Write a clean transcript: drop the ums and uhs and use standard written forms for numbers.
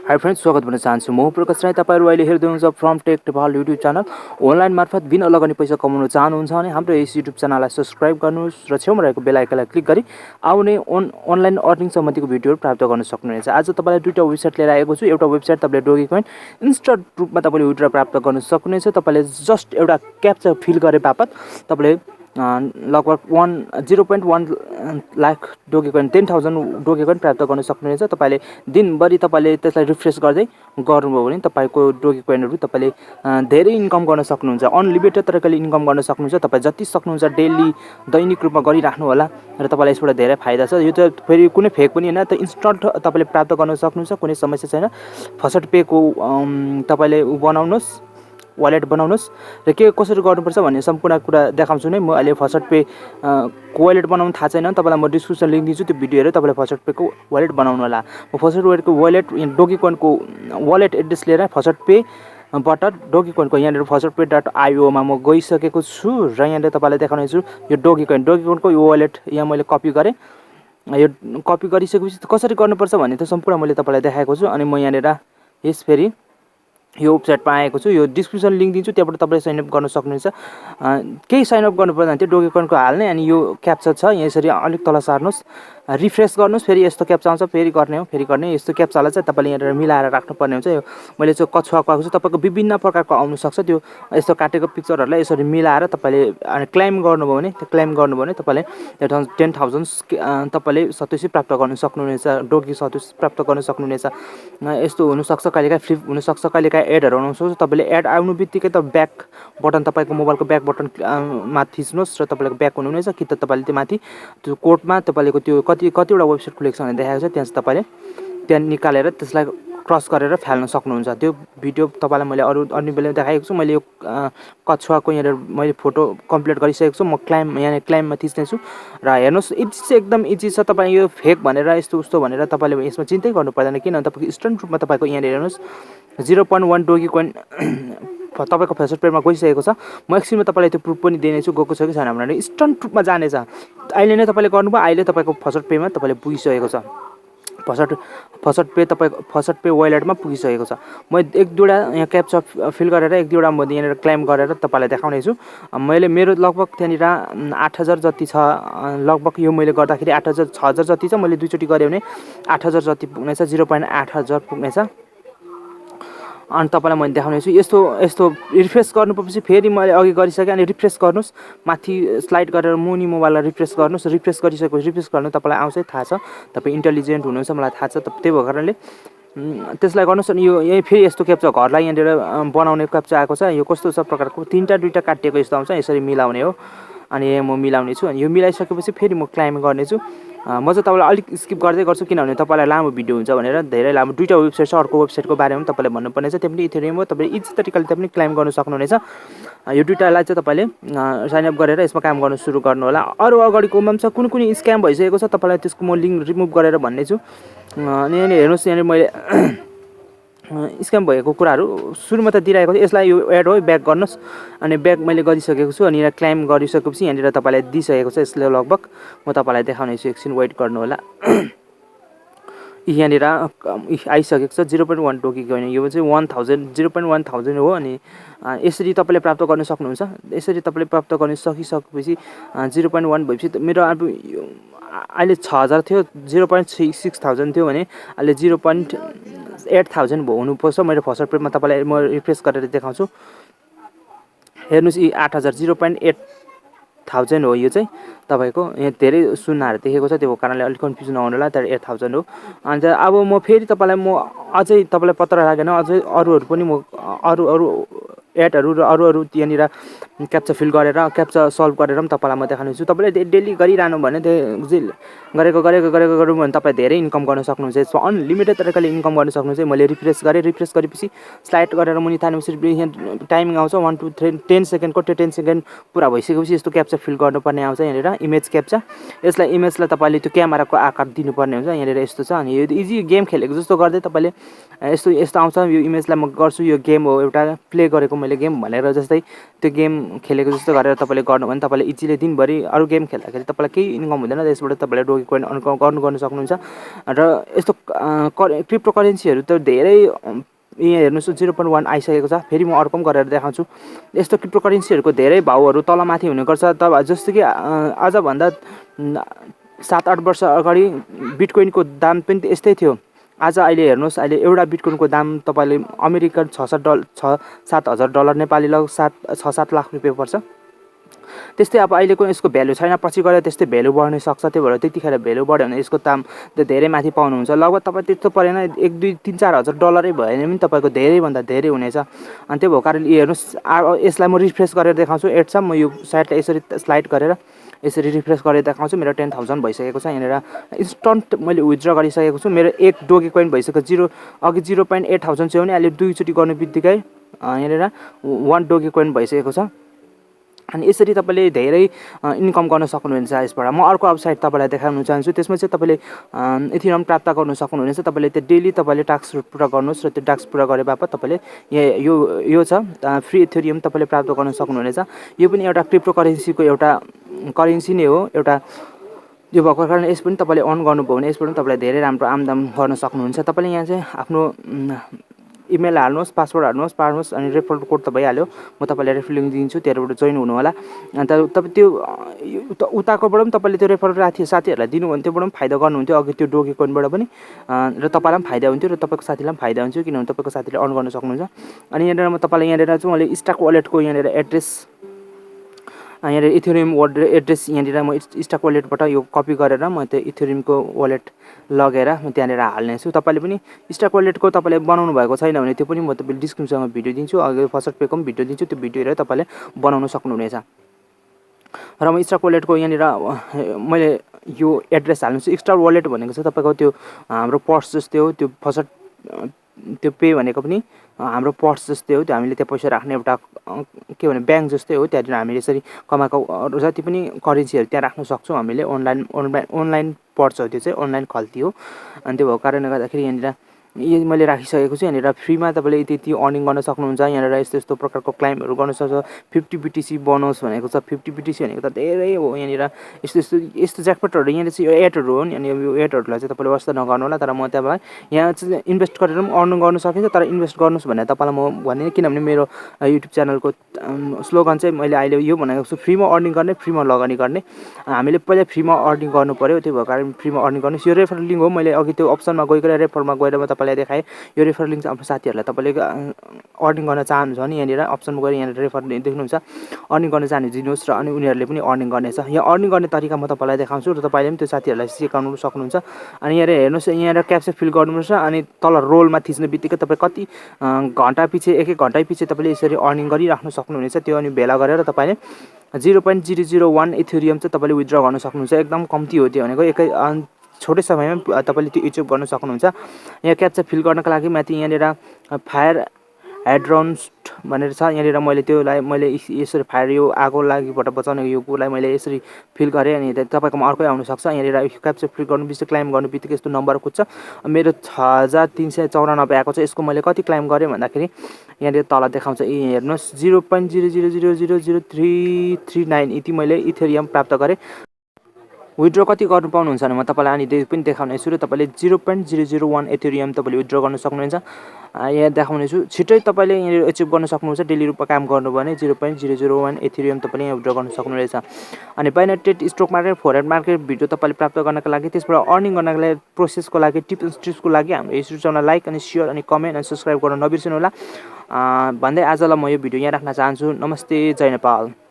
High friends, स्वागत गर्न चाहन्छु। म प्रकाश राई। तपाईहरु अहिले हेर्दै हुनुहुन्छ फ्रमटेक नेपाल युट्युब च्यानल। अनलाइन मार्फत बिना लगानी पैसा कमाउन चाहनुहुन्छ भने हाम्रो यस युट्युब च्यानललाई सब्स्क्राइब गर्नुहोस् र छेउमा रहेको बेल आइकनलाई क्लिक गरी आउने अनलाइन अर्निङ सम्बन्धीको भिडियोहरु प्राप्त गर्न सक्नुहुनेछ। आज तपाईलाई दुईटा वेबसाइट लिएर आएको छु। एउटा वेबसाइट तपाईले डोगी कोइन इन्स्टन्ट रूपमा तपाईले विथड्र प्राप्त गर्न सक्नुहुनेछ। तपाईले जस्ट एउटा क्याप्चा फिल गरे बापत तपाईले लगभग 0.1 lakh doggy coin 10,000 doggy coin प्राप्त गर्न सक्नुहुनेछ। तपाईले दिनभरि तपाईले त्यसलाई रिफ्रेश गर्दै गर्नुभयो भने तपाईको डोगी कोइनहरु तपाईले धेरै इन्कम गर्न सक्नुहुन्छ। अनलिमिटेड तरिकाले इन्कम गर्न सक्नुहुन्छ। तपाई जति सक्नुहुन्छ डेली दैनिक रूपमा गरिराख्नु होला र तपाईलाई यसबाट धेरै फाइदा छ। यो त फेरि कुनै फेक पनि हैन, त इन्स्टन्ट तपाईले प्राप्त गर्न सक्नुहुन्छ। कुनै समस्या छैन। फसटपे को तपाईले बनाउनुस्, वालेट बनाउनुस् र के कसरी गर्नुपर्छ भन्ने सम्पूर्ण कुरा देखाउँछु नै। म अहिले फसटपे को वालेट बनाउन थाहा छैन, तपाईलाई म डिस्क्रिप्सन लिंक दिन्छु। त्यो भिडियो हेरेर तपाईले फसटपे को वालेट बनाउनु होला। म फसटपे को वालेट डोगी कोइन को वालेट एड्रेस लिएर फसटपे बाट डोगी कोइन को यहाँ faucetpay.io मा म गइसकेको छु र यहाँ तपाईलाई देखाउने छु यो डोगी कोइन को यो वालेट यहाँ मैले कपी गरे। यो कपी गरिसकेपछि कसरी गर्नुपर्छ भन्ने त सम्पूर्ण मैले तपाईलाई देखाएको छु। अनि म यहाँ यस फेरि यो वेबसाइटमा आएको छु। यो डिस्क्रिप्सन लिंक दिन्छु, त्यहाँबाट तपाईले साइन अप गर्न सक्नुहुन्छ। केही साइन अप गर्नु पर्दैन, त्यो डोगी कोइनको हाल्ने। अनि यो क्याप्चा छ यसरी अलिक तल सार्नुस्, रिफ्रेश गर्नुस्, फेरि यस्तो क्याप्चा आउँछ, फेरि गर्ने हो, फेरि गर्ने। यस्तो क्याप्चालाई चाहिँ तपाईले यहाँ मिलाएर राख्नुपर्ने हुन्छ। यो मैले चाहिँ कछुवाको आएको छु, तपाईको विभिन्न प्रकारको आउन सक्छ। त्यो यस्तो काटेको पिक्चरहरुलाई यसरी मिलाएर तपाईले क्लेम गर्नुभयो भने तपाईले 10,000 तपाईले सतुसी प्राप्त गर्न सक्नुहुनेछ। डोगी सतुसी प्राप्त गर्न सक्नुहुनेछ। यस्तो हुन सक्छ, कहिलेकाहीँ फ्लिप हुन सक्छ, कहिलेकाहीँ एडहरु आउन सक्छ। तपाईले एड आउनु बित्तिकै त ब्याक बटन तपाईको मोबाइलको ब्याक बटन मा थिच्नुस् र तपाईको ब्याक हुनुहुनेछ। कि त तपाईले त्यो माथि त्यो कोडमा तपाईको त्यो कतिवटा वेबसाइट खुलेको छ भने देखाएको छ, त्यहाँ चाहिँ तपाईले त्यहाँ निकालेर त्यसलाई क्रस गरेर फाल्न सक्नुहुन्छ। त्यो भिडियो तपाईलाई मैले अन्य बेला देखाएको छु। मैले यो कछुवाको यहाँ मैले फोटो कम्प्लिट गरिसकेको छु। म यहाँ क्लाइममा थिच्ने छु र हेर्नुस्, इजी चाहिँ एकदम इजी छ। तपाई यो फेक भनेर यस्तो उस्तो भनेर तपाईले यसमा चिन्तै गर्नु पर्दैन। किन तपाईको इन्स्टन्ट रूपमा तपाईको यहाँ हेर्नुस् 0.1 डोगी कोइन तपाईको फसटपेमा गइसकेको छ। म एकछिनमा तपाईलाई त्यो प्रुफ पनि दिनेछु गएको छ कि छैन भनेर। इन्स्टन्ट रूपमा जानेछ। अहिले नै तपाईले गर्नुभयो, अहिले तपाईको फसटपेमा तपाईले पुगिसकेको छ। फसटपे वालेटमा पुगिसकेको छ। म एक दुईवटा यहाँ क्याप्चा फिल गरेर एक दुईवटा म यहाँ क्लेम गरेर तपाईलाई देखाउने छु। मैले मेरो लगभग त्यहाँनिर 8,000 जति छ। लगभग यो मैले गर्दाखेरि 6,000 जति छ। मैले दुईचोटी गरे भने 8,000 जति पुग्नेछ, 0.8,000 पुग्नेछ। अनि तपाईलाई मैले देखाउने छु। यस्तो रिफ्रेश गर्नुपर्छ। फेरि मैले अघि गरिसके अनि रिफ्रेश गर्नुस्, माथि स्लाइड गरेर मुनि मोबाइललाई रिफ्रेश गर्नुस्। रिफ्रेश गरिसकेपछि रिफ्रेश गर्नु तपाईलाई आउँछ, थाहा छ। तपाई इन्टेलिजेन्ट हुनुहुन्छ, मलाई थाहा छ। त्यही भएको कारणले त्यसलाई गर्नुस्। अनि यो यही फेरि यस्तो क्याप्चा घरलाई यहाँनिर बनाउने क्याप्चा आएको छ। यो कस्तो छ प्रकारको दुईटा काटिएको यस्तो आउँछ, यसरी मिलाउने हो। अनि म मिलाउने छु। अनि यो मिलाइसकेपछि फेरि म क्लाइम गर्ने छु। म चाहिँ तपाईलाई अलिक स्किप गर्दै गर्छु, किनभने तपाईलाई लामो भिडियो हुन्छ भनेर। धेरै लामो दुईटा वेबसाइट छ, अर्को वेबसाइटको बारेमा तपाईलाई भन्नुपर्ने छ। त्यो पनि इथेरियम हो। तपाईले इजी तरिकाले त्यो पनि क्लेम गर्न सक्नुहुनेछ। यो दुईटालाई चाहिँ तपाईले साइन अप गरेर यसमा काम गर्न सुरु गर्नु होला। अरु अगाडिकोमा पनि छ, कुनै स्क्याम भइसकेको छ, तपाईलाई त्यसको म लिंक रिमुभ गरेर भन्ने छु। अनि यहाँ हेर्नुस्, यहाँ मैले स्क्याम भएको कुराहरु सुरुमा त दिइरहेको छु। यसलाई यो एड हो, ब्याक गर्नुस्। अनि ब्याक मैले गरिसकेको छु। अनि यहाँ क्लेम गरिसकेपछि यहाँ तपाईलाई दिइसकेको छ। यसले लगभग म तपाईलाई देखाउने छु, एकछिन वेट गर्नु होला। यहाँ आइसकेको छ 0.1 डोगी कोइन। यो चाहिँ 0.1,000 हो। अनि यसरी तपाईले प्राप्त गर्न सक्नुहुन्छ। यसरी तपाईले प्राप्त गर्न सकिसकेपछि 0.1 भएपछि मेरो अब अहिले 6,000 थियो, 0.6,000 थियो भने अहिले 0.8,000 हुनुपर्छ। मेरो फसटपेमा तपाईलाई म रिफ्रेश गरेर देखाउँछु। हेर्नुस्, 8,000 0.8,000 हो। यो चाहिँ तपाईको यहाँ धेरै शून्यहरु देखेको छ, त्यो कारणले अलि कन्फ्युजन आउनु होला। तर 8,000 हो। अनि अब म फेरि तपाईलाई अझै तपाईलाई पत्ता लागेन, अझै अरूहरु पनि म अरू एडहरु र अरू त्यहाँनिर क्याप्चा फिल गरेर क्याप्चा सल्भ गरेर पनि तपाईलाई म देखाउने छु। तपाईले डेली गरिरहनु भने गरेको भने तपाई धेरै इन्कम गर्न सक्नुहुन्छ। यसमा अनलिमिटेड तरिकाले इन्कम गर्न सक्नुहुन्छ। मैले रिफ्रेश गरेपछि स्लाइड गरेर मुनि तानेपछि यहाँ टाइमिङ आउँछ 1 2 3 10 सेकेन्डको। त्यो 10 सेकेन्ड पुरा भइसकेपछि यस्तो क्याप्चा फिल गर्नुपर्ने आउँछ। यहाँ इमेज क्याप्चा, यसलाई इमेजलाई तपाईले त्यो क्यामेराको आकार दिनुपर्ने हुन्छ। यहाँ यस्तो छ। अनि यो इजी गेम खेलेको जस्तो गर्दै तपाईले यस्तो आउँछ। यो इमेजलाई म गर्छु, यो गेम हो, एउटा प्ले गरेको मैले गेम भनेर। जस्तै त्यो गेम खेलेको जस्तो गरेर तपाईँले गर्नु भने तपाईँले इजिली दिनभरि अरू गेम खेल्दाखेरि तपाईँलाई केही इन्कम हुँदैन, त्यसबाट तपाईँले डोगे कोइन गर्न सक्नुहुन्छ। र यस्तो क्रिप्टो करेन्सीहरू त धेरै यहाँ हेर्नुहोस् 0.1 आइसकेको छ। फेरि म अर्को पनि गरेर देखाउँछु। यस्तो क्रिप्टो करेन्सीहरूको धेरै भाउहरू तलमाथि हुने गर्छ। तब जस्तो कि आजभन्दा 7-8 वर्ष अगाडि बिटकोइनको दाम पनि यस्तै थियो। आज अहिले हेर्नुहोस्, अहिले एउटा बिटकोइनको दाम तपाईँले अमेरिकन 6-7 हजार डलर, नेपाली लग 6-7 लाख रुपियाँ पर्छ। त्यस्तै अब अहिलेको यसको भ्यालु छैन, पछि गएर त्यस्तै भ्यालु बढ्न सक्छ। त्यही भएर त्यतिखेर भ्यालु बढ्यो भने यसको दाम धेरै माथि पाउनुहुन्छ। लगभग तपाईँ त्यस्तो परेन, 1-2-3-4 हजार डलरै भयो भने पनि तपाईँको धेरैभन्दा धेरै हुनेछ। अनि त्यो भएको कारणले हेर्नुहोस्, यसलाई म रिफ्रेस गरेर देखाउँछु। एड्स म यो साइटलाई यसरी स्लाइड गरेर यसरी रिफ्रेस गरेर देखाउँछु। मेरो 10,000 भइसकेको छ। यहाँनिर इन्स्टन्ट मैले विथड्र गरिसकेको छु। मेरो एक डोगे कोइन भइसक्यो। अघि 0.8,000 थियो भने अहिले दुईचोटि गर्नु बित्तिकै यहाँनिर 1 डोगे कोइन भइसकेको छ। अनि यसरी तपाईँले धेरै इन्कम गर्न सक्नुहुनेछ यसबाट। म अर्को वेबसाइट तपाईँलाई देखाउन चाहन्छु। त्यसमा चाहिँ तपाईँले इथेरियम प्राप्त गर्न सक्नुहुनेछ। तपाईँले त्यो डेली तपाईँले टास्क पुरा गर्नुहोस् र त्यो टास्क पुरा गरे बापत तपाईँले यो छ फ्री इथेरियम तपाईँले प्राप्त गर्न सक्नुहुनेछ। यो पनि एउटा क्रिप्टो करेन्सीको एउटा करेन्सी नै हो एउटा। यो भएको कारण यस पनि तपाईँले अन गर्नुभयो भने यसबाट तपाईँलाई धेरै राम्रो आमदानी गर्न सक्नुहुन्छ। तपाईँले यहाँ चाहिँ आफ्नो इमेल हाल्नुहोस्, पासवर्ड हाल्नुहोस् अनि रेफरल कोड त भइहाल्यो। म तपाईँलाई रेफरल लिङ्क दिन्छु, त्यहाँबाट जोइन हुनु होला। अन्त तपाईँ त्यो उताकोबाट पनि तपाईँले त्यो रेफरल साथीहरूलाई दिनु भने त्योबाट पनि फाइदा गर्नुहुन्थ्यो अघि त्यो डोगे कोइनबाट पनि, र तपाईँलाई पनि फाइदा हुन्थ्यो र तपाईँको साथीलाई पनि फाइदा हुन्छ, किनभने तपाईँको साथीले अर्न गर्न सक्नुहुन्छ। अनि यहाँनिर म तपाईँलाई यहाँनिर चाहिँ मैले स्टाकवालेटको यहाँनिर एड्रेस, यहाँनिर इथेरियम एड्रेस यहाँनिर म स्टाकवालेटबाट यो कपी गरेर म त्यो इथेरियमको वालेट लगेर म त्यहाँनिर हाल्नेछु। तपाईँले पनि स्टाकवालेटको तपाईँले बनाउनु भएको छैन भने त्यो पनि म तपाईँले डिस्क्रिप्सनमा भिडियो दिन्छु, अघि फर्स्टपेको पनि भिडियो दिन्छु। त्यो भिडियो हेरेर तपाईँले बनाउन सक्नुहुनेछ। र म स्टाकवालेटको यहाँनिर मैले यो एड्रेस हाल्नु छु। स्टाकवालेट भनेको चाहिँ तपाईँको त्यो हाम्रो पर्स जस्तै हो। त्यो त्यो पे भनेको पनि हाम्रो पर्स जस्तै हो। त्यो हामीले त्यहाँ पैसा राख्ने एउटा के भने ब्याङ्क जस्तै हो। त्यहाँनिर हामीले यसरी कमाएको जति पनि करेन्सीहरू त्यहाँ राख्न सक्छौँ हामीले। अनलाइन पर्छ हो, त्यो चाहिँ अनलाइन खल्ती हो। अनि त्यो भएको कारणले गर्दाखेरि यहाँनिर यो मैले राखिसकेको छु। यहाँनिर फ्रीमा तपाईँले यति अर्निङ गर्न सक्नुहुन्छ। यहाँनिर यस्तो यस्तो प्रकारको क्लाइमहरू गर्न सक्छ। 50 BTC बोनस भनेको छ। 50 BTC भनेको त धेरै हो। यहाँनिर यस्तो ज्याकपटहरू यहाँनिर चाहिँ यो एडहरू हो नि। अनि यो एडहरूलाई चाहिँ तपाईँले वास्ता नगर्नु होला। तर म तपाईँलाई यहाँ चाहिँ इन्भेस्ट गरेर पनि अर्न गर्न सकिन्छ। तर इन्भेस्ट गर्नुहोस् भनेर तपाईँलाई म भन्दिनँ, किनभने मेरो युट्युब च्यानलको स्लोगन चाहिँ मैले अहिले यो भनेको छु, फ्रीमा अर्निङ गर्ने, फ्रीमा लगानी गर्ने। हामीले पहिला फ्रीमा अर्निङ गर्नु पऱ्यो। त्यो भएको कारण फ्रीमा अर्निङ गर्नुहोस्। यो रेफरल लिङ्क हो। मैले अघि त्यो अप्सनमा गएर रेफरमा गएर म तपाईँलाई देखाएँ। यो रेफर लिङ्क चाहिँ आफ्नो साथीहरूलाई तपाईँले अर्निङ गर्न चाहनुहुन्छ भने यहाँनिर अप्सनमा गएर यहाँनिर रेफर देख्नुहुन्छ। अर्निङ गर्न चाहनुहुन्छ दिनुहोस् र अनि उनीहरूले पनि अर्निङ गर्नेछ। यहाँ अर्निङ गर्ने तरिका म तपाईँलाई देखाउँछु र तपाईँले पनि त्यो साथीहरूलाई सिकाउनु सक्नुहुन्छ। अनि यहाँ हेर्नुहोस्, यहाँनिर क्याप्चा फिल गर्नुपर्छ। अनि तल रोलमा थिच्ने बित्तिकै तपाईँ कति घन्टा पछि, एक घन्टा पछि तपाईँले यसरी अर्निङ गरिराख्नु सक्नुहुनेछ। त्यो अनि भेला गरेर तपाईँले 0.001 इथेरियम चाहिँ तपाईँले विथड्र गर्न सक्नुहुन्छ। एकदम कम्ती हो त्यो भनेको। एकै छोटै समयमा तपाईँले त्यो एचिभ गर्न सक्नुहुन्छ। यहाँ क्याप्चा फिल गर्नको लागि माथि यहाँनिर फायर हाइड्रोन्स्ट भनेर छ। यहाँनिर मैले त्योलाई मैले यसरी फायर यो आगो लागिबाट बचाउने यो कुलाई मैले यसरी फिल गरेँ। अनि तपाईँकोमा अर्कै आउनसक्छ। यहाँनिर क्याप्चा फिल गर्नु बित्तिकै क्लाइम गर्नु बित्तिकै यस्तो नम्बर कुद्छ। मेरो 6394 आएको छ। यसको मैले कति क्लाइम गरेँ भन्दाखेरि यहाँनिर तल देखाउँछ। हेर्नुहोस् 0.0000339 यति मैले इथेरियम प्राप्त गरेँ। विथड्र कति गर्नु पाउनुहुन्छ भने म तपाईँलाई अनि त्यो पनि देखाउनेछु र तपाईँले 0.001 इथेरियम तपाईँले विथड्र गर्न सक्नुहुन्छ। यहाँ देखाउनेछु। छिट्टै तपाईँले यहाँनिर एचिभ गर्न सक्नुहुन्छ। डेली रूपमा काम गर्नुभयो भने 0.001 इथेरियम तपाईँले यहाँ विथड्र गर्न सक्नुहुनेछ। अनि बाइनेटेड stock market, forex market video तपाईँले प्राप्त गर्नका लागि, त्यसबाट अर्निङ गर्नको लागि, प्रोसेसको लागि, टिप्स एन्ड ट्रिक्सको लागि हाम्रो यस च्यानललाई लाइक अनि सेयर अनि कमेन्ट अनि सब्सक्राइब गर्न नबिर्सनु होला भन्दै आजलाई म यो भिडियो यहाँ राख्न चाहन्छु। नमस्ते, जय नेपाल।